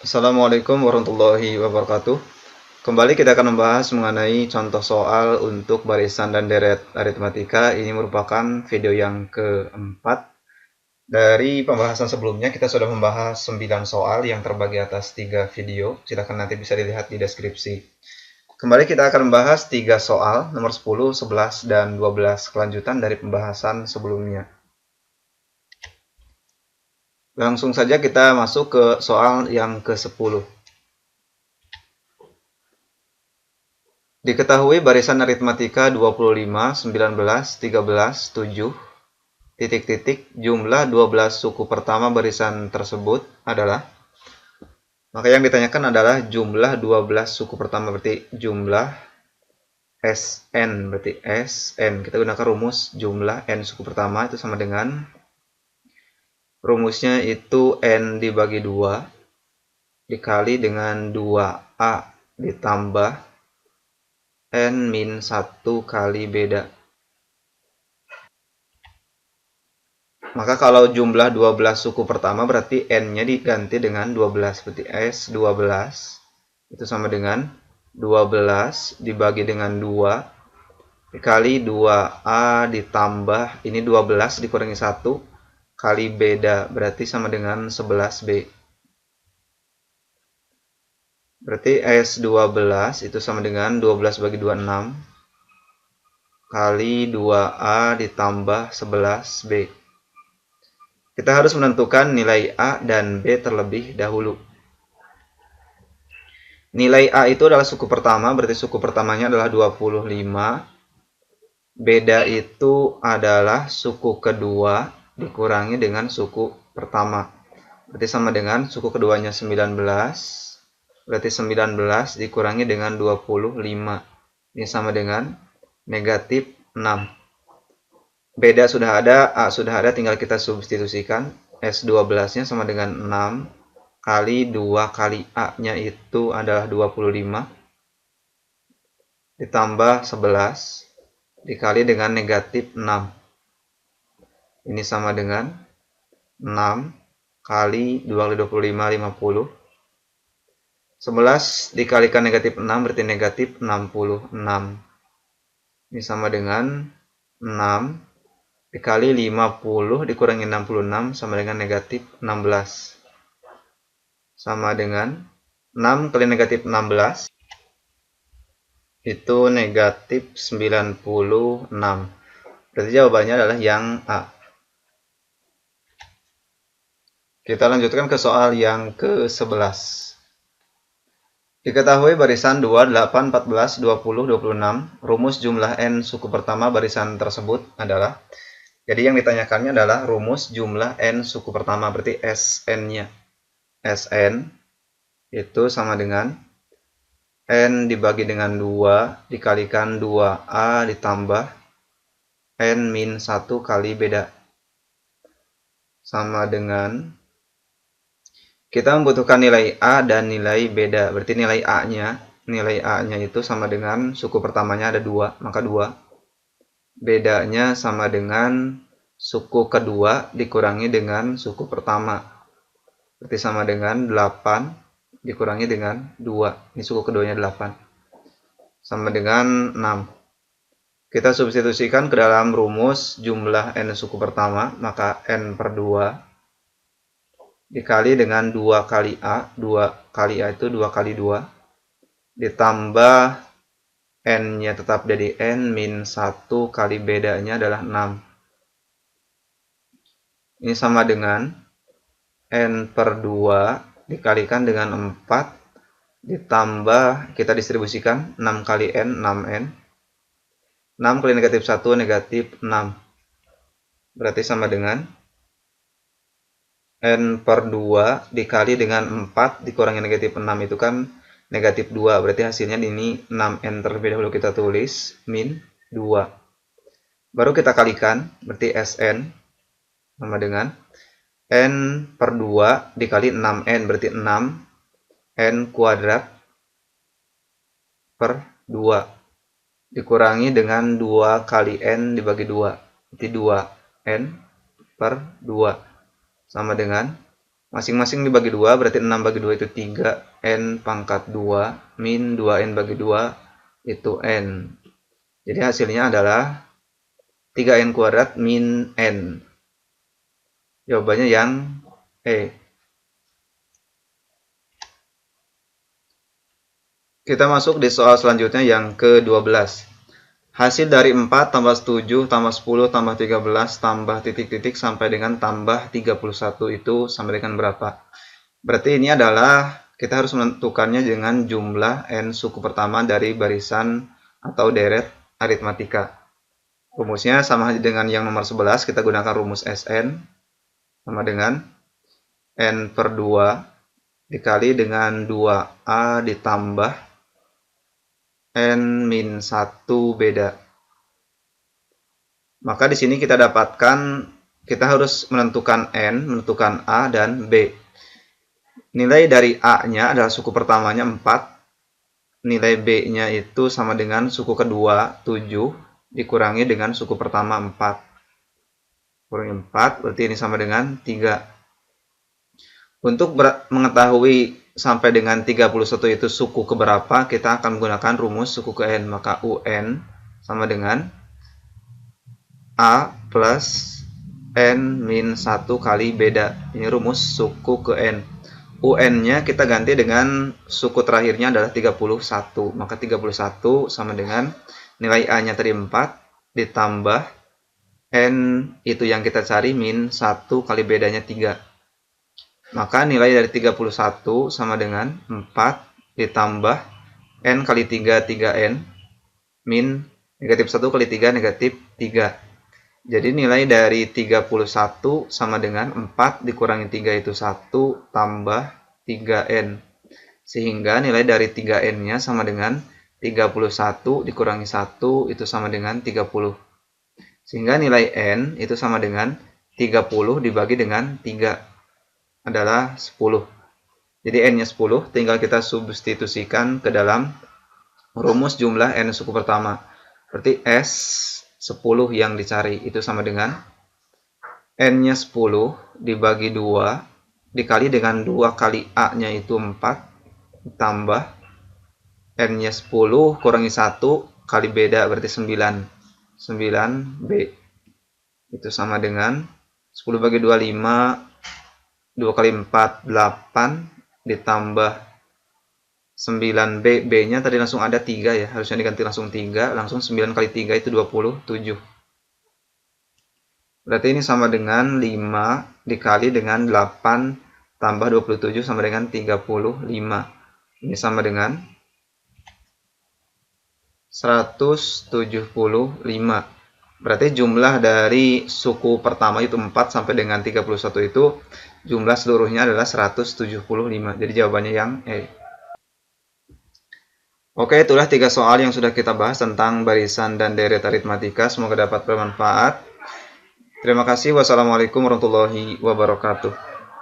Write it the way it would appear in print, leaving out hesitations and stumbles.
Assalamualaikum warahmatullahi wabarakatuh. Kembali kita akan membahas mengenai contoh soal untuk barisan dan deret aritmatika. Ini merupakan video yang keempat. Dari pembahasan sebelumnya kita sudah membahas 9 soal yang terbagi atas 3 video. Silahkan nanti bisa dilihat di deskripsi. Kembali kita akan membahas 3 soal, nomor 10, 11, dan 12, kelanjutan dari pembahasan sebelumnya. Langsung saja kita masuk ke soal yang ke-10. Diketahui barisan aritmatika 25, 19, 13, 7, jumlah 12 suku pertama barisan tersebut adalah. Maka yang ditanyakan adalah jumlah 12 suku pertama, berarti jumlah SN, berarti SN. Kita gunakan rumus jumlah N suku pertama itu sama dengan rumusnya itu N dibagi 2 dikali dengan 2A ditambah N min 1 kali beda. Maka kalau jumlah 12 suku pertama berarti N-nya diganti dengan 12. Berarti S12 itu sama dengan 12 dibagi dengan 2 dikali 2A ditambah ini 12 dikurangi 1 kali beda. Berarti sama dengan 11B. Berarti S12 itu sama dengan 12 bagi 2, 6 kali 2A ditambah 11B. Kita harus menentukan nilai A dan B terlebih dahulu. Nilai A itu adalah suku pertama, berarti suku pertamanya adalah 25. Beda itu adalah suku kedua dikurangi dengan suku pertama. Berarti sama dengan suku keduanya 19. Berarti 19 dikurangi dengan 25. Ini sama dengan negatif 6. Beda sudah ada, A sudah ada, tinggal kita substitusikan. S12-nya sama dengan 6 kali 2 kali A-nya itu adalah 25 ditambah 11 dikali dengan negatif 6. Ini sama dengan 6 kali 2 kali 25, 50. 11 dikalikan negatif 6 berarti negatif 66. Ini sama dengan 6 dikali 50 dikurangi 66 sama dengan negatif 16. Sama dengan 6 kali negatif 16 itu negatif 96. Berarti jawabannya adalah yang A. Kita lanjutkan ke soal yang ke-11. Diketahui barisan 2, 8, 14, 20, 26. Rumus jumlah N suku pertama barisan tersebut adalah. Jadi yang ditanyakannya adalah rumus jumlah N suku pertama, berarti SN-nya. SN itu sama dengan N dibagi dengan 2 dikalikan 2A ditambah N min 1 kali beda. Sama dengan kita membutuhkan nilai A dan nilai beda. Berarti nilai A-nya itu sama dengan suku pertamanya ada 2, maka 2. Bedanya sama dengan suku kedua dikurangi dengan suku pertama. Berarti sama dengan 8 dikurangi dengan 2. Ini suku keduanya 8. Sama dengan 6. Kita substitusikan ke dalam rumus jumlah N suku pertama. Maka N per 2 dikali dengan 2 kali A. 2 kali A itu 2 kali 2. Ditambah N-nya tetap jadi N min 1 kali bedanya adalah 6. Ini sama dengan N per 2 dikalikan dengan 4 ditambah kita distribusikan 6 kali N, 6N. 6 kali negatif 1 negatif 6. Berarti sama dengan N per 2 dikali dengan 4 dikurangi negatif 6 itu kan negatif 2. Berarti hasilnya ini 6N terlebih dahulu kita tulis min 2. Baru kita kalikan, berarti SN sama dengan N per 2 dikali 6N, berarti 6N kuadrat per 2 dikurangi dengan 2 kali N dibagi 2, berarti 2N per 2 sama dengan Masing-masing dibagi 2, berarti 6 bagi 2 itu 3, N pangkat 2, min 2N bagi 2 itu N. Jadi hasilnya adalah 3N kuadrat min N. Jawabannya yang E. Kita masuk di soal selanjutnya yang ke-12. Hasil dari 4 tambah 7 tambah 10 tambah 13 tambah titik-titik sampai dengan tambah 31 itu sama dengan berapa? Berarti ini adalah kita harus menentukannya dengan jumlah N suku pertama dari barisan atau deret aritmatika. Rumusnya sama dengan yang nomor 11, kita gunakan rumus Sn sama dengan N per 2 dikali dengan 2A ditambah N min 1 beda. Maka di sini kita dapatkan, kita harus menentukan N, menentukan A dan B. Nilai dari A-nya adalah suku pertamanya 4. Nilai B-nya itu sama dengan suku kedua 7 dikurangi dengan suku pertama 4. Kurangi 4, berarti ini sama dengan 3. Untuk mengetahui sampai dengan 31 itu suku keberapa, kita akan menggunakan rumus suku ke N. Maka UN sama dengan A plus N min 1 kali beda. Ini rumus suku ke N. UN-nya kita ganti dengan suku terakhirnya adalah 31. Maka 31 sama dengan nilai A-nya tadi 4 ditambah N itu yang kita cari min 1 kali bedanya 3. Maka nilai dari 31 sama dengan 4 ditambah N kali 3, 3N, min negatif 1 kali 3, negatif 3. Jadi nilai dari 31 sama dengan 4 dikurangi 3 itu 1 tambah 3N. Sehingga nilai dari 3N-nya sama dengan 31 dikurangi 1 itu sama dengan 30. Sehingga nilai N itu sama dengan 30 dibagi dengan 3. Adalah 10. Jadi N-nya 10, tinggal kita substitusikan ke dalam rumus jumlah N suku pertama. Berarti S 10 yang dicari itu sama dengan N-nya 10 dibagi 2 dikali dengan 2 kali A-nya itu 4 tambah N-nya 10 kurangi 1 kali beda berarti 9. 9B itu sama dengan 10 bagi 2, 5. 2 kali 4, 8 ditambah 9B, B-nya tadi langsung ada 3 ya, harusnya diganti langsung 3, langsung 9 kali 3 itu 27. Berarti ini sama dengan 5 dikali dengan 8 tambah 27 sama dengan 35. Ini sama dengan 175. Berarti jumlah dari suku pertama itu 4 sampai dengan 31 itu jumlah seluruhnya adalah 175. Jadi jawabannya yang E. Oke, itulah 3 soal yang sudah kita bahas tentang barisan dan deret aritmatika. Semoga dapat bermanfaat. Terima kasih. Wassalamualaikum warahmatullahi wabarakatuh.